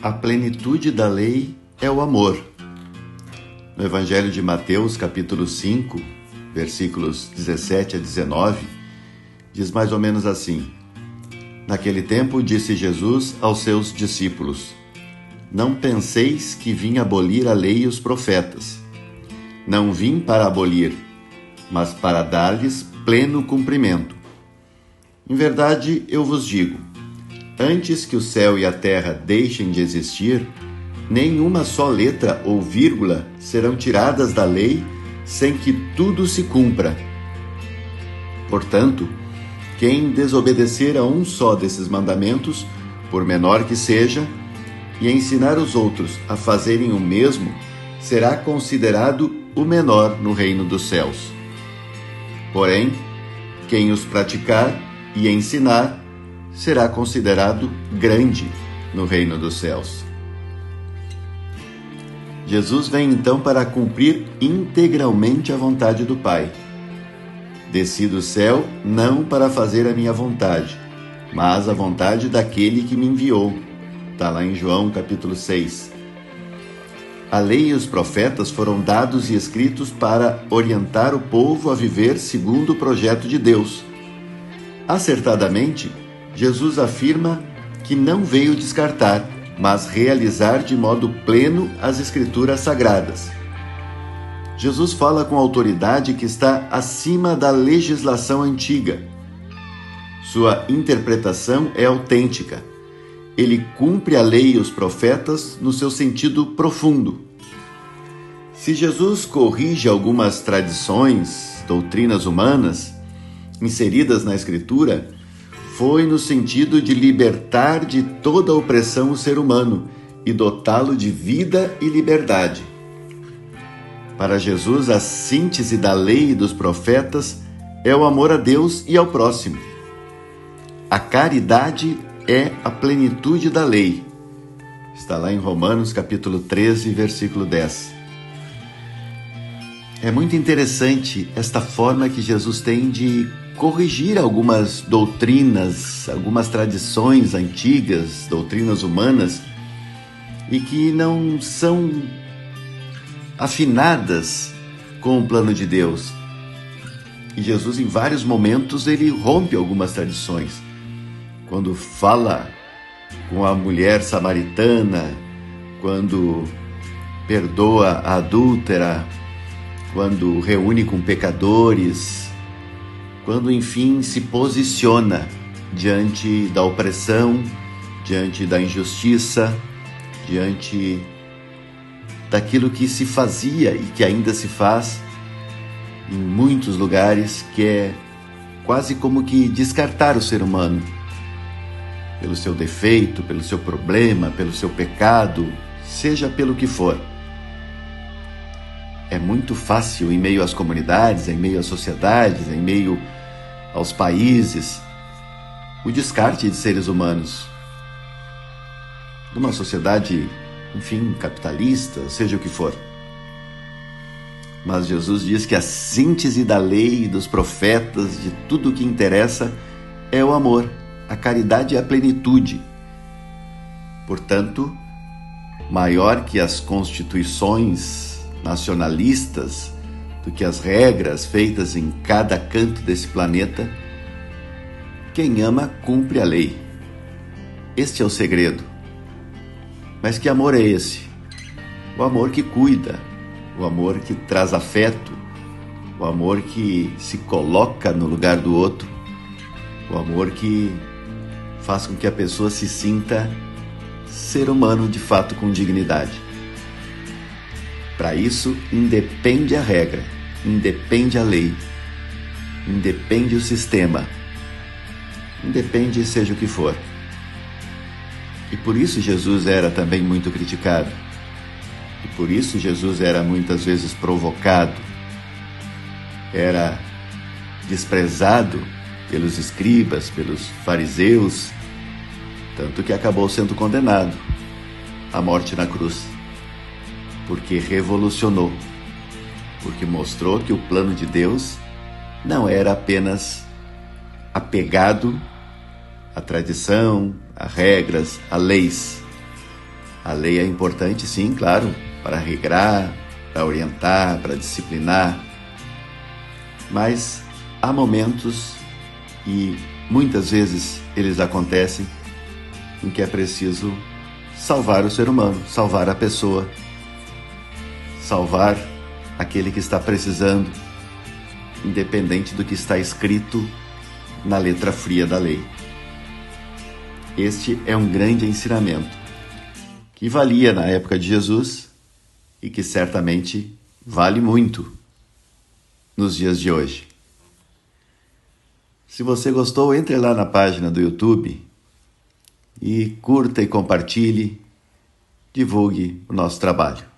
A plenitude da lei é o amor. No Evangelho de Mateus, capítulo 5, versículos 17 a 19, diz mais ou menos assim: Naquele tempo disse Jesus aos seus discípulos: Não penseis que vim abolir a lei e os profetas. Não vim para abolir, mas para dar-lhes pleno cumprimento. Em verdade, eu vos digo, antes que o céu e a terra deixem de existir, nenhuma só letra ou vírgula serão tiradas da lei sem que tudo se cumpra. Portanto, quem desobedecer a um só desses mandamentos, por menor que seja, e ensinar os outros a fazerem o mesmo, será considerado o menor no reino dos céus. Porém, quem os praticar e ensinar será considerado grande no reino dos céus. Jesus vem então para cumprir integralmente a vontade do Pai. Desci do céu não para fazer a minha vontade, mas a vontade daquele que me enviou. Está lá em João capítulo 6. A lei e os profetas foram dados e escritos para orientar o povo a viver segundo o projeto de Deus. Acertadamente, Jesus afirma que não veio descartar, mas realizar de modo pleno as Escrituras Sagradas. Jesus fala com autoridade que está acima da legislação antiga. Sua interpretação é autêntica. Ele cumpre a lei e os profetas no seu sentido profundo. Se Jesus corrige algumas tradições, doutrinas humanas, inseridas na Escritura, foi no sentido de libertar de toda a opressão o ser humano e dotá-lo de vida e liberdade. Para Jesus, a síntese da lei e dos profetas é o amor a Deus e ao próximo. A caridade é a plenitude da lei. Está lá em Romanos capítulo 13, versículo 10. É muito interessante esta forma que Jesus tem de corrigir algumas doutrinas, algumas tradições antigas, doutrinas humanas, e que não são afinadas com o plano de Deus. E Jesus, em vários momentos, ele rompe algumas tradições. Quando fala com a mulher samaritana, quando perdoa a adúltera, quando reúne com pecadores, quando enfim se posiciona diante da opressão, diante da injustiça, diante daquilo que se fazia e que ainda se faz em muitos lugares, que é quase como que descartar o ser humano pelo seu defeito, pelo seu problema, pelo seu pecado, seja pelo que for. É muito fácil, em meio às comunidades, em meio às sociedades, em meio aos países, o descarte de seres humanos. Numa sociedade, enfim, capitalista, seja o que for. Mas Jesus diz que a síntese da lei e dos profetas, de tudo o que interessa, é o amor. A caridade é a plenitude. Portanto, maior que as constituições nacionalistas, do que as regras feitas em cada canto desse planeta, quem ama cumpre a lei. Este é o segredo. Mas que amor é esse? O amor que cuida, o amor que traz afeto, o amor que se coloca no lugar do outro, o amor que faz com que a pessoa se sinta ser humano de fato com dignidade. Para isso, independe a regra, independe a lei, independe o sistema, independe seja o que for. E por isso Jesus era também muito criticado. E por isso Jesus era muitas vezes provocado, era desprezado pelos escribas, pelos fariseus, tanto que acabou sendo condenado à morte na cruz, porque revolucionou, porque mostrou que o plano de Deus não era apenas apegado à tradição, a regras, a leis, A lei é importante, sim, claro, para regrar, para orientar, para disciplinar, mas há momentos, e muitas vezes eles acontecem, em que é preciso salvar o ser humano, salvar a pessoa, salvar aquele que está precisando, independente do que está escrito na letra fria da lei. Este é um grande ensinamento que valia na época de Jesus e que certamente vale muito nos dias de hoje. Se você gostou, entre lá na página do YouTube e curta e compartilhe, divulgue o nosso trabalho.